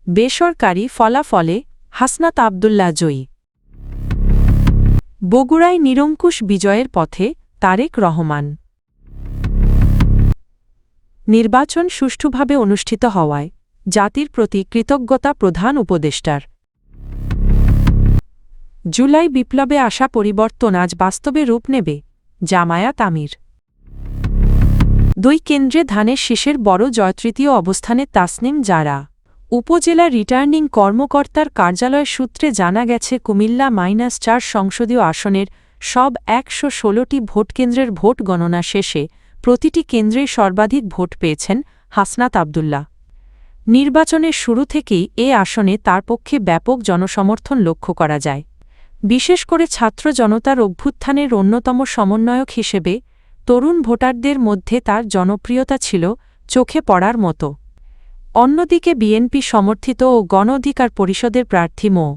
বেসরকারি ফলাফলে হাসনাত আব্দুল্লাহ জয়ী। বগুড়ায় নিরঙ্কুশ বিজয়ের পথে তারেক রহমান। নির্বাচন সুষ্ঠুভাবে অনুষ্ঠিত হওয়ায় জাতির প্রতি কৃতজ্ঞতা প্রধান উপদেষ্টার। জুলাই বিপ্লবে আসা পরিবর্তন আজ বাস্তবে রূপ নেবে, জামায়াত আমির। 2 কেন্দ্রে ধানের শীষের বড় জয়। তৃতীয় অবস্থানে তাসনিম জারা। উপজেলা রিটার্নিং কর্মকর্তার কার্যালয় সূত্রে জানা গেছে, কুমিল্লা -4 সংসদীয় আসনের সব 116টি ভোটকেন্দ্রের ভোট গণনা শেষে প্রতিটি কেন্দ্রেই সর্বাধিক ভোট পেয়েছেন হাসনাত আব্দুল্লাহ। নির্বাচনের শুরু থেকেই এ আসনে তার পক্ষে ব্যাপক জনসমর্থন লক্ষ্য করা যায়। বিশেষ করে ছাত্র জনতার অভ্যুত্থানের অন্যতম সমন্বয়ক হিসেবে তরুণ ভোটারদের মধ্যে তার জনপ্রিয়তা ছিল চোখে পড়ার মতো। অন্যদিকে বিএনপি সমর্থিত ও গণ অধিকার পরিষদের প্রার্থী মো.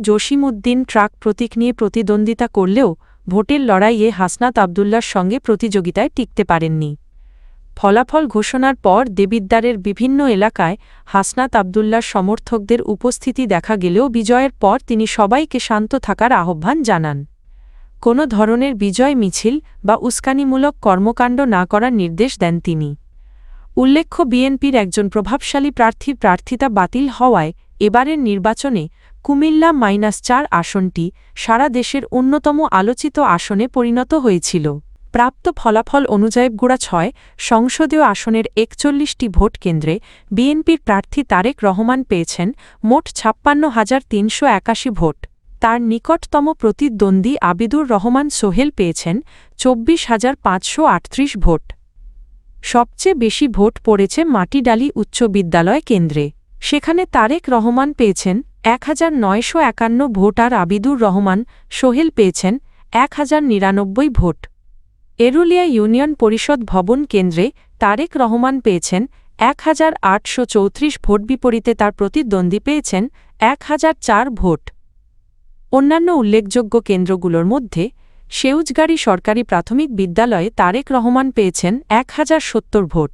জসিমউদ্দিন ট্রাক প্রতীক নিয়ে প্রতিদ্বন্দ্বিতা করলেও ভোটের লড়াইয়ে হাসনাত আব্দুল্লাহর সঙ্গে প্রতিযোগিতায় টিকতে পারেননি। ফলাফল ঘোষণার পর দেবিদ্বারের বিভিন্ন এলাকায় হাসনাত আব্দুল্লাহর সমর্থকদের উপস্থিতি দেখা গেলেও বিজয়ের পর তিনি সবাইকে শান্ত থাকার আহ্বান জানান। কোনো ধরনের বিজয় মিছিল বা উস্কানিমূলক কর্মকাণ্ড না করার নির্দেশ দেন তিনি। উল্লেখ্য, বিএনপির একজন প্রভাবশালী প্রার্থীর প্রার্থিতা বাতিল হওয়ায় এবারের নির্বাচনে কুমিল্লা -4 আসনটি সারা দেশের অন্যতম আলোচিত আসনে পরিণত হয়েছিল। প্রাপ্ত ফলাফল অনুযায়ী বগুড়া 6 সংসদীয় আসনের 41টি ভোট কেন্দ্রে বিএনপির প্রার্থী তারেক রহমান পেয়েছেন মোট 56,381 ভোট। তার নিকটতম প্রতিদ্বন্দ্বী আবিদুর রহমান সোহেল পেয়েছেন 24,538 ভোট। সবচেয়ে বেশি ভোট পড়েছে মাটিডালি উচ্চ বিদ্যালয় কেন্দ্রে। সেখানে তারেক রহমান পেয়েছেন 1,951 ভোট আর আবিদুর রহমান সোহেল পেয়েছেন 1,099 ভোট। এরুলিয়া ইউনিয়ন পরিষদ ভবন কেন্দ্রে তারেক রহমান পেয়েছেন 1,834 ভোট, বিপরীতে তার প্রতিদ্বন্দ্বী পেয়েছেন 1,004 ভোট। অন্যান্য উল্লেখযোগ্য কেন্দ্রগুলোর মধ্যে সেউজগাড়ি সরকারি প্রাথমিক বিদ্যালয়ে তারেক রহমান পেয়েছেন 1,070 ভোট,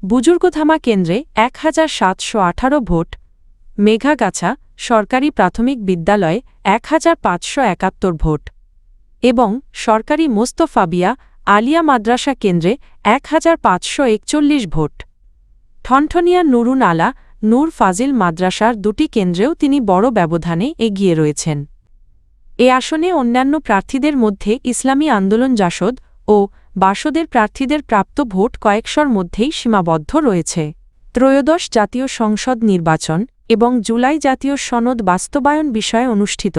বুজুর্গধামা কেন্দ্রে 1,718 ভোট, মেঘাগাছা সরকারি প্রাথমিক বিদ্যালয়ে 1,571 ভোট এবং সরকারি মোস্তফাবিয়া আলিয়া মাদ্রাসা কেন্দ্রে 1,541 ভোট। ঠনঠনিয়া নুরুন আলা নূর ফাজিল মাদ্রাসার 2টি কেন্দ্রেও তিনি বড় ব্যবধানে এগিয়ে রয়েছেন। এ আসনে অন্যান্য প্রার্থীদের মধ্যে ইসলামী আন্দোলন জাসদ ও বাসদের প্রার্থীদের প্রাপ্ত ভোট কয়েকশোর মধ্যেই সীমাবদ্ধ রয়েছে। ত্রয়োদশ জাতীয় সংসদ নির্বাচন এবং জুলাই জাতীয় সনদ বাস্তবায়ন বিষয়ে অনুষ্ঠিত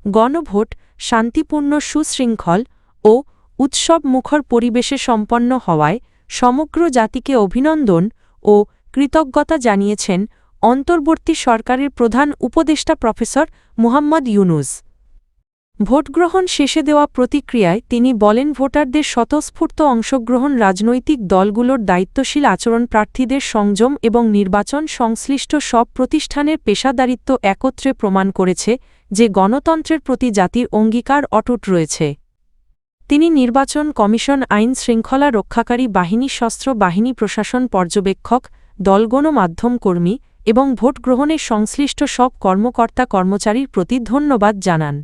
গণভোট শান্তিপূর্ণ, সুশৃঙ্খল ও উৎসবমুখর পরিবেশে সম্পন্ন হওয়ায় সমগ্র জাতিকে অভিনন্দন ও কৃতজ্ঞতা জানিয়েছেন অন্তর্বর্তী সরকারের প্রধান উপদেষ্টা প্রফেসর মুহাম্মদ ইউনুস। ভোটগ্রহণ শেষে দেওয়া প্রতিক্রিয়ায় তিনি বলেন, ভোটারদের স্বতঃস্ফূর্ত অংশগ্রহণ, রাজনৈতিক দলগুলোর দায়িত্বশীল আচরণ, প্রার্থীদের সংযম এবং নির্বাচন সংশ্লিষ্ট সব প্রতিষ্ঠানের পেশাদারিত্ব একত্রে প্রমাণ করেছে যে গণতন্ত্রের প্রতি জাতির অঙ্গীকার অটুট রয়েছে। তিনি নির্বাচন কমিশন, আইন শৃঙ্খলা রক্ষাকারী বাহিনী, সশস্ত্র বাহিনী, প্রশাসন, পর্যবেক্ষক দল, গণমাধ্যম কর্মী এবং ভোট গ্রহণের সংশ্লিষ্ট সব কর্মকর্তা কর্মচারীর প্রতি ধন্যবাদ জানান।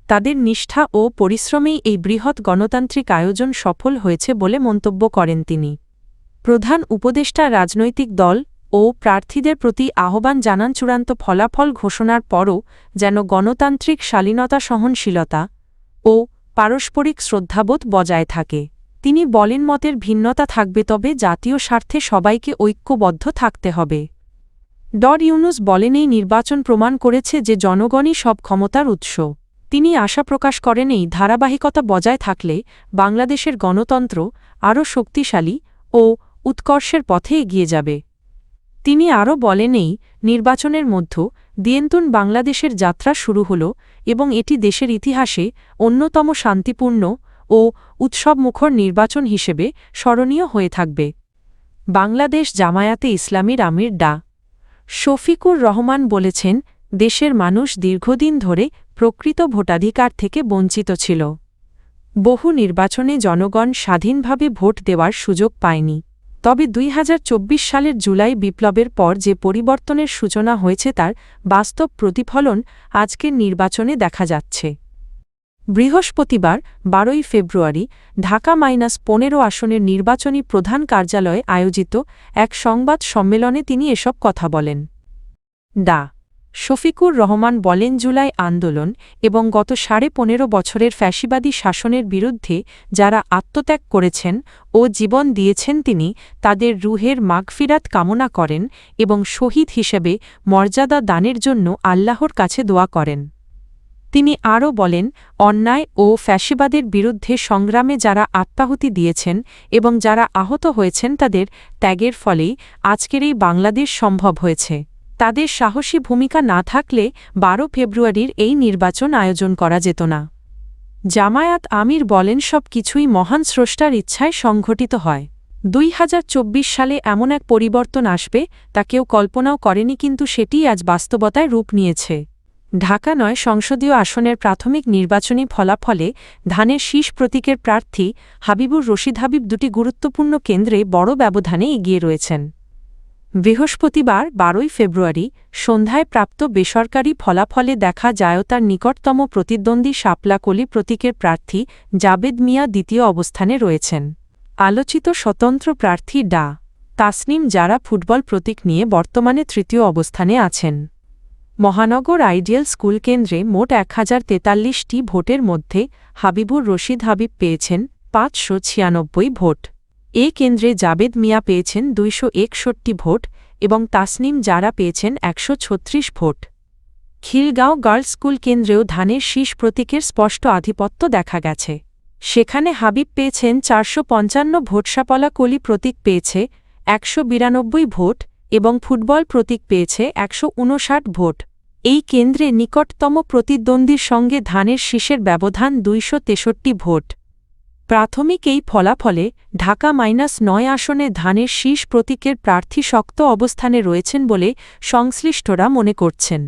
তাদের নিষ্ঠা ও পরিশ্রমেই এই বৃহৎ গণতান্ত্রিক আয়োজন সফল হয়েছে বলে মন্তব্য করেন তিনি। প্রধান উপদেষ্টা রাজনৈতিক দল ও প্রার্থীদের প্রতি আহ্বান জানান, চূড়ান্ত ফলাফল ঘোষণার পরও যেন গণতান্ত্রিক শালীনতা, সহনশীলতা ও পারস্পরিক শ্রদ্ধাবোধ বজায় থাকে। তিনি বলেন, মতের ভিন্নতা থাকবে, তবে জাতীয় স্বার্থে সবাইকে ঐক্যবদ্ধ থাকতে হবে। ইউনুস বলেন, এই নির্বাচন প্রমাণ করেছে যে জনগণই সব ক্ষমতার উৎস। তিনি আশা প্রকাশ করেন, এই ধারাবাহিকতা বজায় থাকলে বাংলাদেশের গণতন্ত্র আরও শক্তিশালী ও উৎকর্ষের পথে এগিয়ে যাবে। তিনি আরও বলেন, এই নির্বাচনের মধ্য দিয়েন্তুন বাংলাদেশের যাত্রা শুরু হল এবং এটি দেশের ইতিহাসে অন্যতম শান্তিপূর্ণ ও উৎসবমুখর নির্বাচন হিসেবে স্মরণীয় হয়ে থাকবে। বাংলাদেশ জামায়াতে ইসলামীর আমির ডা. শফিকুর রহমান বলেছেন, দেশের মানুষ দীর্ঘদিন ধরে প্রকৃত ভোটাধিকার থেকে বঞ্চিত ছিল। বহু নির্বাচনে জনগণ স্বাধীনভাবে ভোট দেওয়ার সুযোগ পায়নি। তবে ২০২৪ সালের জুলাই বিপ্লবের পর যে পরিবর্তনের সূচনা হয়েছে তার বাস্তব প্রতিফলন আজকের নির্বাচনে দেখা যাচ্ছে। বৃহস্পতিবার ১২ ফেব্রুয়ারি ঢাকা-15 আসনের নির্বাচনী প্রধান কার্যালয়ে আয়োজিত এক সংবাদ সম্মেলনে তিনি এসব কথা বলেন। ডা. শফিকুর রহমান বলেন, জুলাই আন্দোলন এবং গত ১৫.৫ বছরের ফ্যাসিবাদী শাসনের বিরুদ্ধে যারা আত্মত্যাগ করেছেন ও জীবন দিয়েছেন তিনি তাদের রুহের মাগফিরাত কামনা করেন এবং শহীদ হিসেবে মর্যাদা দানের জন্য আল্লাহর কাছে দোয়া করেন। তিনি আরও বলেন, অন্যায় ও ফ্যাসিবাদের বিরুদ্ধে সংগ্রামে যারা আত্মাহুতি দিয়েছেন এবং যারা আহত হয়েছেন তাদের ত্যাগের ফলেই আজকের এই বাংলাদেশ সম্ভব হয়েছে। তাদের সাহসী ভূমিকা না থাকলে ১২ ফেব্রুয়ারির এই নির্বাচন আয়োজন করা যেত না। জামায়াত আমির বলেন, সব কিছুই মহান স্রষ্টার ইচ্ছায় সংঘটিত হয়। ২০২৪ সালে এমন এক পরিবর্তন আসবে তা কেউ কল্পনাও করেনি, কিন্তু সেটিই আজ বাস্তবতায় রূপ নিয়েছে। ঢাকা ৯ সংসদীয় আসনের প্রাথমিক নির্বাচনী ফলাফলে ধানের শীষ প্রতীকের প্রার্থী হাবিবুর রশিদ হাবিব দুটি গুরুত্বপূর্ণ কেন্দ্রে বড় ব্যবধানে এগিয়ে রয়েছেন। বৃহস্পতিবার ১২ ফেব্রুয়ারি সন্ধ্যায় প্রাপ্ত বেসরকারি ফলাফলে দেখা যায় তার নিকটতম প্রতিদ্বন্দ্বী শাপলা কলি প্রতীকের প্রার্থী জাবেদ মিয়া দ্বিতীয় অবস্থানে রয়েছেন। আলোচিত স্বতন্ত্র প্রার্থী ডা. তাসনিম জারা ফুটবল প্রতীক নিয়ে বর্তমানে তৃতীয় অবস্থানে আছেন। মহানগর আইডিয়াল স্কুল কেন্দ্রে মোট ১,০৪৩টি ভোটের মধ্যে হাবিবুর রশিদ হাবিব পেয়েছেন ৫৯৬ ভোট। এ কেন্দ্রে জাবেদ মিয়া পেয়েছেন ২৬১ ভোট এবং তাসনিম জারা পেয়েছেন ১৩৬ ভোট। খিলগাঁও গার্লস স্কুল কেন্দ্রেও ধানের শীষ প্রতীকের স্পষ্ট আধিপত্য দেখা গেছে। সেখানে হাবিব পেয়েছেন ৪৫৫ ভোট, শাপলা কলি প্রতীক পেয়েছে ১৯২ ভোট এবং ফুটবল প্রতীক পেয়েছে ১৫৯ ভোট। এই কেন্দ্রে নিকটতম প্রতিদ্বন্দ্বীর সঙ্গে ধানের শীষের ব্যবধান ২৬৩ ভোট। প্রাথমিক এই ফলাফলে ঢাকা-৯ আসনে ধানের শীষ প্রতীকের প্রার্থী শক্ত অবস্থানে রয়েছেন বলে সংশ্লিষ্টরা মনে করছেন।